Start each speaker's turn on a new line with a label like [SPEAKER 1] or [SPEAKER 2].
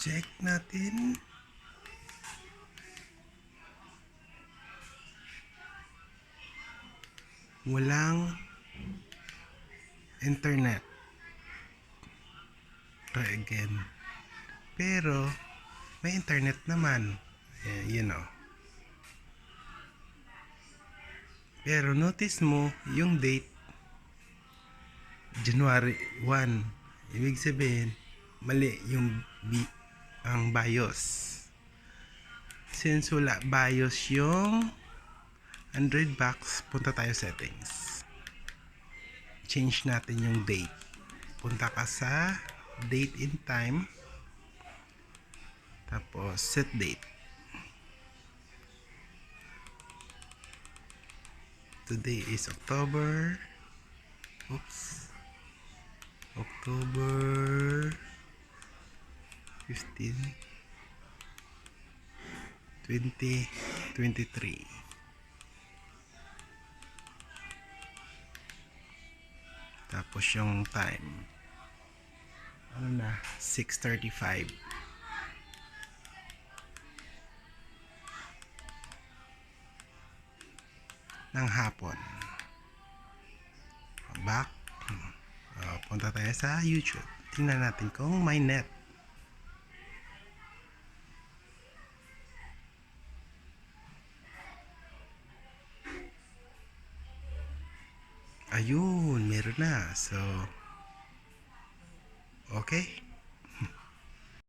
[SPEAKER 1] check natin. Walang internet. Try again. Pero may internet naman. You know. Pero notice mo yung date January 1. Ibig sabihin mali yung ang BIOS. Since wala BIOS yung Android box, punta tayo settings. Change natin yung date. Punta ka sa date and time. Tapos set date. Today is October. October 15, 2023. Tapos yung time. Ano na? 6:35. ng hapon. Back. Punta tayo sa YouTube. Tingnan natin kung may net. Ayun, meron na. So, okay.